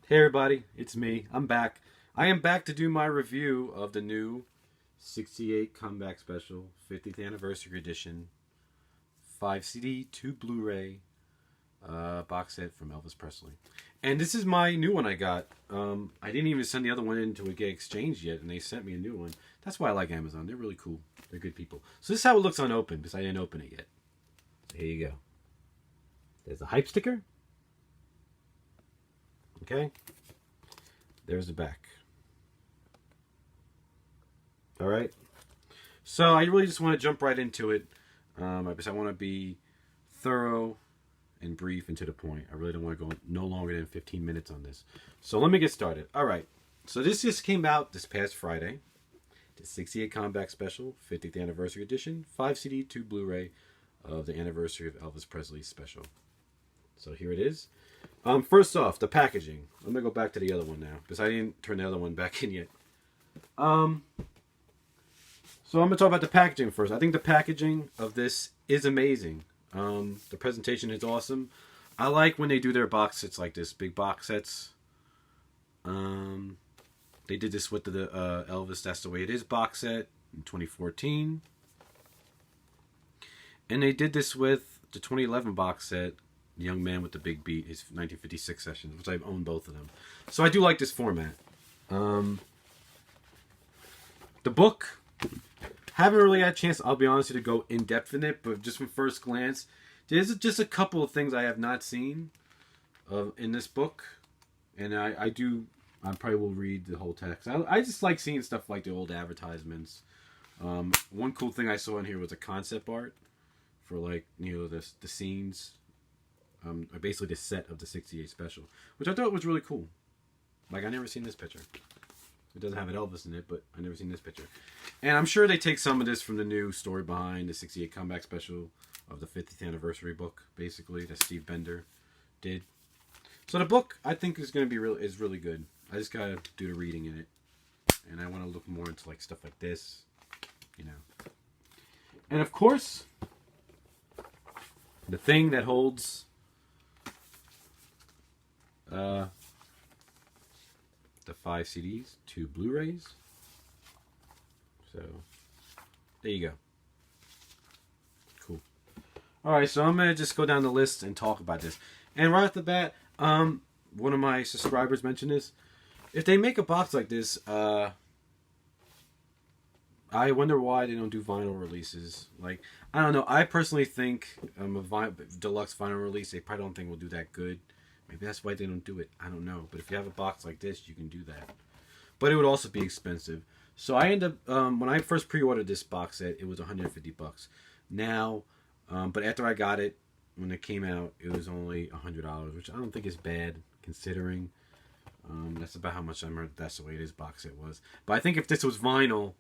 Hey everybody, it's me. I'm back. I am back to do my review of the new 68 Comeback Special 50th Anniversary Edition 5 CD, 2 Blu-ray box set from Elvis Presley. And this is my new one I got. I didn't even send the other one in to get exchanged yet, and they sent me a new one. That's why I like Amazon. They're really cool. They're good people. So this is how it looks unopened, because I didn't open it yet. So here you go. There's a hype sticker. Okay, there's the back. All right, so I really just want to jump right into it because I want to be thorough and brief and to the point. I really don't want to go no longer than 15 minutes on this. So let me get started. All right, so this just came out this past Friday. The 68 Comeback Special 50th Anniversary Edition 5 CD 2 Blu-ray of the anniversary of Elvis Presley's special. So here it is. First off, the packaging. Let me go back to the other one now, because I didn't turn the other one back in yet. So I'm going to talk about the packaging first. I think the packaging of this is amazing. The presentation is awesome. I like when they do their box sets like this, big box sets. They did this with the Elvis That's the Way It Is box set in 2014. And they did this with the 2011 box set, The Young Man with the Big Beat, his 1956 sessions, which I've owned both of them. So I do like this format. The book, haven't really had a chance, I'll be honest with you, to go in depth in it, but just from first glance, there's just a couple of things I have not seen in this book. And I probably will read the whole text. I just like seeing stuff like the old advertisements. One cool thing I saw in here was a concept art for, like, you know, the scenes. Basically the set of the 68 special, which I thought was really cool. Like, I never seen this picture. It doesn't have an Elvis in it, but I never seen this picture. And I'm sure they take some of this from the new story behind the 68 Comeback Special of the 50th anniversary book, basically, that Steve Bender did. So the book, I think, is going to be really good. I just got to do the reading in it. And I want to look more into, like, stuff like this, you know. And of course, the thing that holds the 5 CDs, 2 Blu-rays. So there you go. Cool. Alright, so I'm going to just go down the list and talk about this. And right off the bat, one of my subscribers mentioned this. If they make a box like this, I wonder why they don't do vinyl releases. Like, I don't know. I personally think a deluxe vinyl release, they probably don't think will do that good. Maybe that's why they don't do it. I don't know. But if you have a box like this, you can do that. But it would also be expensive. So I end up, when I first pre-ordered this box set, it was $150. Now, but after I got it, when it came out, it was only $100, which I don't think is bad, considering. That's about how much I remember That's the Way It Is box set was. But I think if this was vinyl,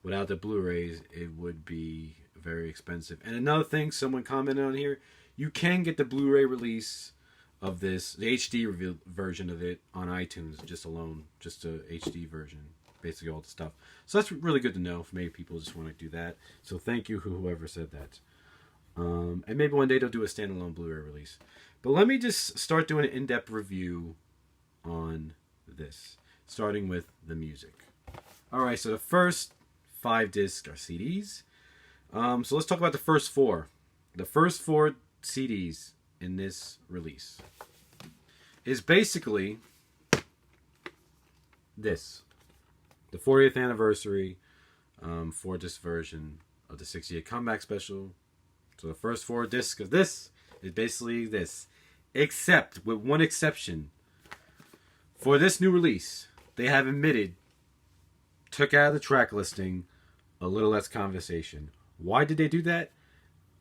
without the Blu-rays, it would be very expensive. And another thing, someone commented on here, you can get the Blu-ray release of this, the HD version of it on iTunes, just alone, just a HD version, basically all the stuff. So that's really good to know. For maybe people just want to do that. So thank you, whoever said that. And maybe one day they'll do a standalone Blu-ray release. But let me just start doing an in-depth review on this, starting with the music. All right, so the first 5 discs are CDs. So let's talk about the first 4. The first 4 CDs in this release is basically this, the 40th anniversary 4-disc version of the 68 Comeback Special. So the first 4 discs of this is basically this, except with one exception. For this new release, they have took out of the track listing A Little Less Conversation. Why did they do that?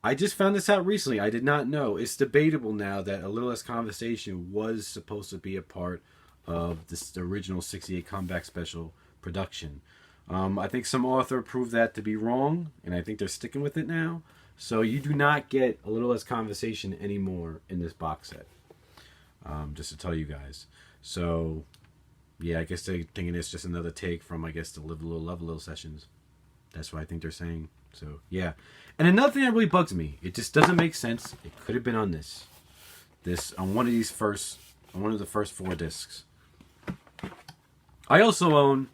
I just found this out recently. I did not know. It's debatable now that A Little Less Conversation was supposed to be a part of the original 68 Comeback Special production. I think some author proved that to be wrong, and I think they're sticking with it now. So you do not get A Little Less Conversation anymore in this box set. Just to tell you guys. So, yeah, I guess they're thinking it's just another take from, I guess, the Live a Little, Love a Little sessions. That's what I think they're saying. So, yeah. And another thing that really bugs me, it just doesn't make sense. It could have been on this. On one of the first 4 discs. I also own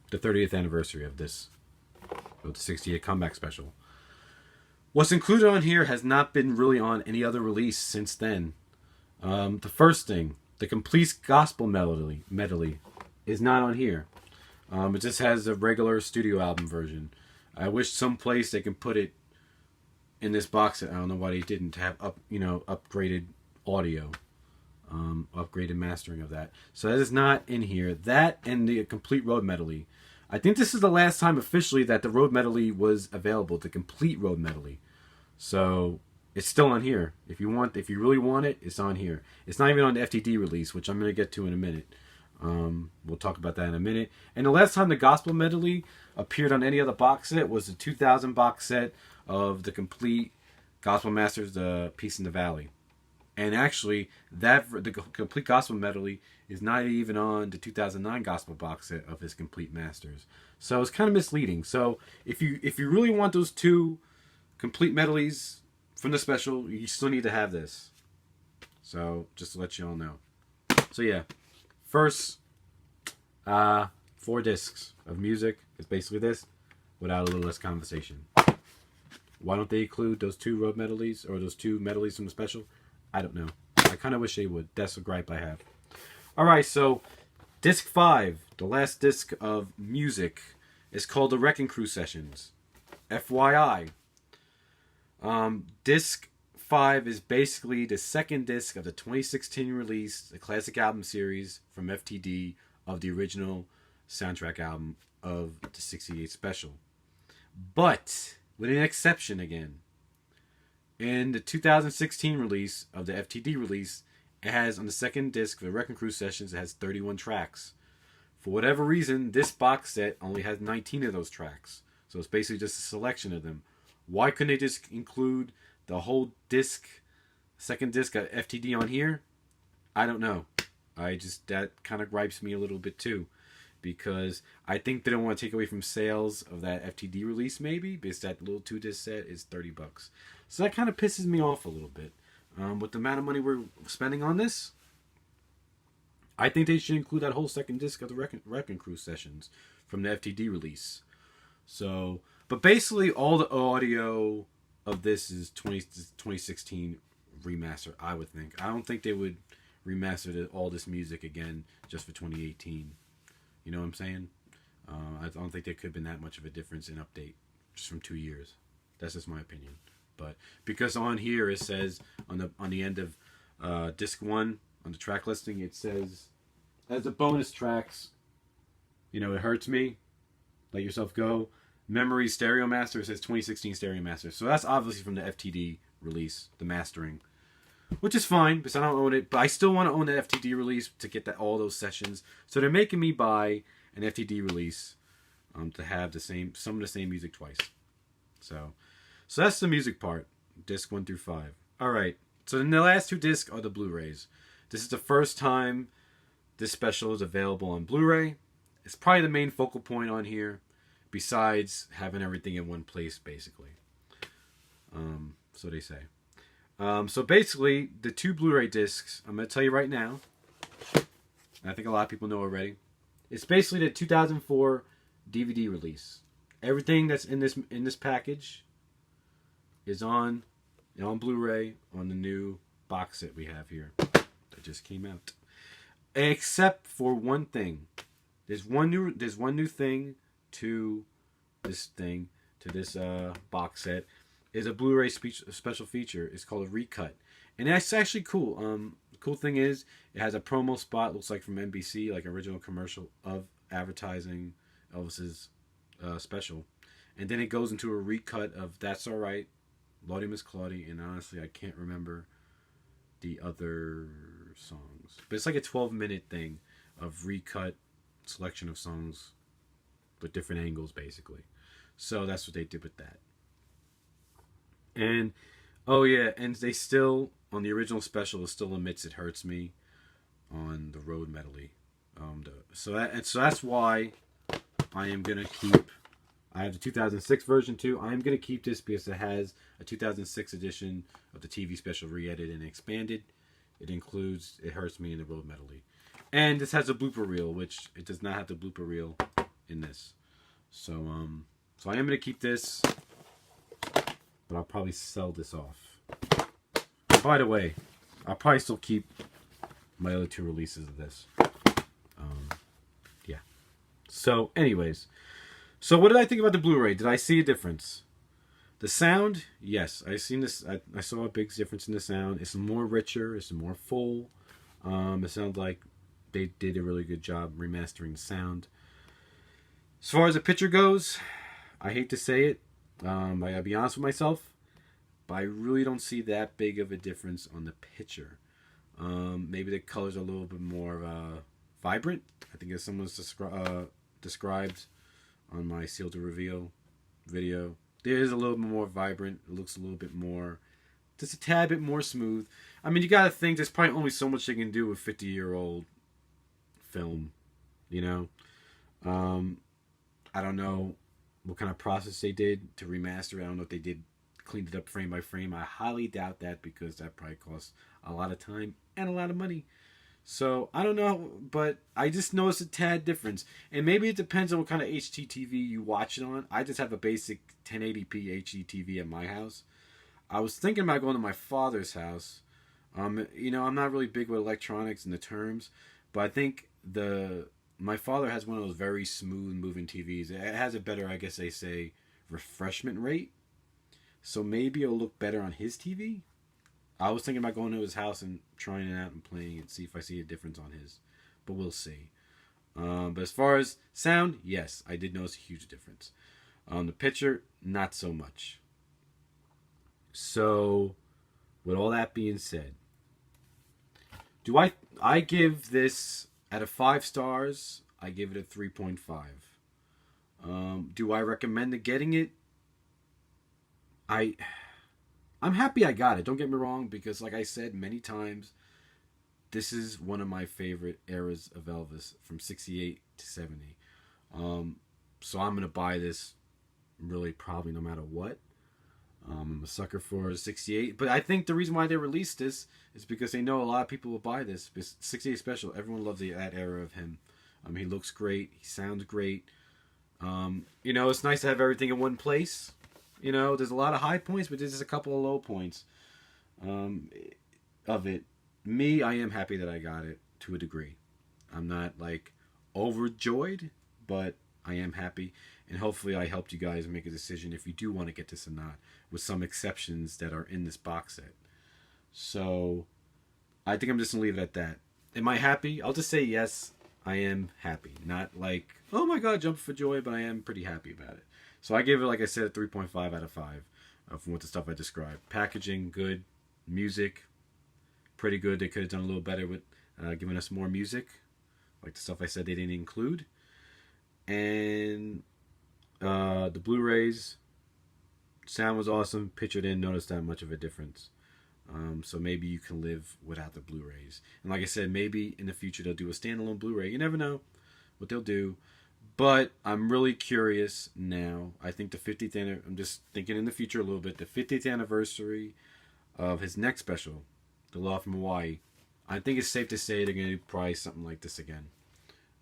the 30th anniversary of this, of the 68 comeback special. What's included on here has not been really on any other release since then. The first thing, the complete gospel medley is not on here. It just has a regular studio album version. I wish someplace they can put it in this box set. I don't know why they didn't have upgraded audio, upgraded mastering of that. So that is not in here. That and the complete road medley. I think this is the last time officially that the road medley was available, the complete road medley. So it's still on here. If you really want it, it's on here. It's not even on the FTD release, which I'm going to get to in a minute. We'll talk about that in a minute. And the last time the gospel medley appeared on any other box set was the 2000 box set of the complete Gospel Masters, the Peace in the Valley. And actually, the complete gospel medley is not even on the 2009 gospel box set of his complete masters. So it's kind of misleading. So if you really want those two complete medleys from the special, you still need to have this. So just to let you all know. So yeah, first 4 discs of music is basically this, without a little less conversation. Why don't they include those 2 road medleys or those 2 medleys from the special? I don't know. I kind of wish they would. That's a gripe I have. Alright, so disc 5, the last disc of music, is called the Wrecking Crew Sessions. FYI. Disc 5 is basically the second disc of the 2016 release, the classic album series from FTD of the original soundtrack album of the 68 special. But, with an exception again. In the 2016 release of the FTD release, it has on the second disc of the Wrecking Crew Sessions, it has 31 tracks. For whatever reason, this box set only has 19 of those tracks. So it's basically just a selection of them. Why couldn't they just include the whole disc, second disc of FTD on here? I don't know. That kind of gripes me a little bit too. Because I think they don't want to take away from sales of that FTD release maybe. Because that little 2-disc set is $30. So that kind of pisses me off a little bit. With the amount of money we're spending on this, I think they should include that whole second disc of the Wrecking Crew Sessions from the FTD release. So, but basically all the audio of this is 2016 remaster, I would think. I don't think they would remaster all this music again just for 2018. You know what I'm saying? I don't think there could have been that much of a difference in update just from 2 years. That's just my opinion. But because on here it says on the end of disc 1 on the track listing, it says as a bonus tracks, It Hurts Me, Let Yourself Go, Memory Stereo Master. It says 2016 Stereo Master. So that's obviously from the FTD release, the mastering, which is fine because I don't own it, but I still want to own the FTD release to get all those sessions. So they're making me buy an FTD release to have some of the same music twice. So that's the music part, disc 1 through 5. All right. So then the last 2 discs are the Blu-rays. This is the first time this special is available on Blu-ray. It's probably the main focal point on here, besides having everything in one place, basically. So they say. So basically, the 2 Blu-ray discs, I'm going to tell you right now, and I think a lot of people know already, it's basically the 2004 DVD release. Everything that's in this package is on Blu-ray on the new box set we have here that just came out. Except for one thing. There's one new thing to this box set. Is a Blu-ray special feature. It's called a recut, and that's actually cool. The cool thing is it has a promo spot, looks like from NBC, like original commercial of advertising Elvis's special, and then it goes into a recut of That's Alright, Lordy Miss Claudie, and honestly I can't remember the other songs, but it's like a 12-minute thing of recut selection of songs with different angles, basically. So that's what they did with that. And oh yeah, and they still on the original special it still omits It Hurts Me on the road medley. So that's why I am gonna keep. I have the 2006 version too. I am gonna keep this because it has a 2006 edition of the TV special re-edited and expanded. It includes It Hurts Me in the road medley. And this has a blooper reel, which it does not have the blooper reel in this. So I am gonna keep this, but I'll probably sell this off. By the way, I'll probably still keep my other 2 releases of this. Yeah. So, anyways. So, what did I think about the Blu-ray? Did I see a difference? The sound? Yes. I saw a big difference in the sound. It's more richer. It's more full. It sounds like they did a really good job remastering the sound. As far as the picture goes, I hate to say it. I gotta be honest with myself. But I really don't see that big of a difference on the picture. Maybe the colors are a little bit more vibrant. I think as someone's described on my Seal to Reveal video, there is a little bit more vibrant. It looks a little bit more, just a tad bit more smooth. I mean, you gotta think there's probably only so much they can do with 50-year-old film, you know. I don't know what kind of process they did to remaster it. I don't know if they did cleaned it up frame by frame. I highly doubt that, because that probably costs a lot of time and a lot of money. So I don't know, but I just noticed a tad difference. And maybe it depends on what kind of HDTV you watch it on. I just have a basic 1080p HDTV at my house. I was thinking about going to my father's house. You know, I'm not really big with electronics and the terms, but I think my father has one of those very smooth moving TVs. It has a better, I guess they say, refreshment rate. So maybe it'll look better on his TV. I was thinking about going to his house and trying it out and playing it, see if I see a difference on his. But we'll see. But as far as sound, yes, I did notice a huge difference. The picture, not so much. So, with all that being said, do I give this, out of 5 stars, I give it a 3.5. Do I recommend getting it? I'm happy I got it. Don't get me wrong, because like I said many times, this is one of my favorite eras of Elvis, from 68 to 70. So I'm going to buy this really probably no matter what. I'm a sucker for 68. But I think the reason why they released this is because they know a lot of people will buy this. 68 Special, everyone loves that era of him. He looks great. He sounds great. You know, it's nice to have everything in one place. You know, there's a lot of high points, but there's just a couple of low points of it. Me, I am happy that I got it to a degree. I'm not, like, overjoyed, but I am happy. And hopefully I helped you guys make a decision if you do want to get this or not, with some exceptions that are in this box set. So, I think I'm just going to leave it at that. Am I happy? I'll just say yes, I am happy. Not like, oh my god, jump for joy, but I am pretty happy about it. So I gave it, like I said, a 3.5 out of 5 from what the stuff I described. Packaging, good. Music, pretty good. They could have done a little better with giving us more music, like the stuff I said they didn't include. And the Blu-rays, sound was awesome. Picture didn't notice that much of a difference. So maybe you can live without the Blu-rays. And like I said, maybe in the future they'll do a standalone Blu-ray. You never know what they'll do. But I'm really curious now. I think the 50th anniversary, I'm just thinking in the future a little bit, the 50th anniversary of his next special, The Law from Hawaii, I think it's safe to say they're going to do probably something like this again.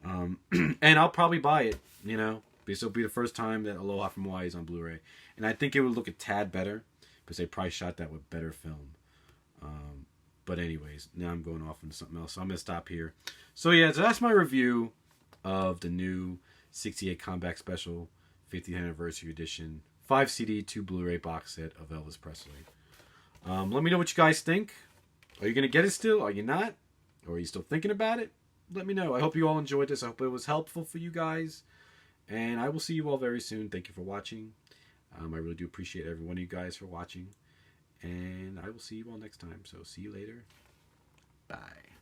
And I'll probably buy it, you know, because it'll be the first time that Aloha from Hawaii is on Blu-ray. And I think it would look a tad better, because they probably shot that with better film. But anyways, now I'm going off into something else, so I'm going to stop here. So yeah, so that's my review of the new 68 Comeback Special 50th Anniversary Edition 5 CD 2 Blu-ray box set of Elvis Presley. Let me know what you guys think. Are you going to get it still? Are you not? Or are you still thinking about it? Let me know. I hope you all enjoyed this. I hope it was helpful for you guys. And I will see you all very soon. Thank you for watching. I really do appreciate every one of you guys for watching. And I will see you all next time. So see you later. Bye.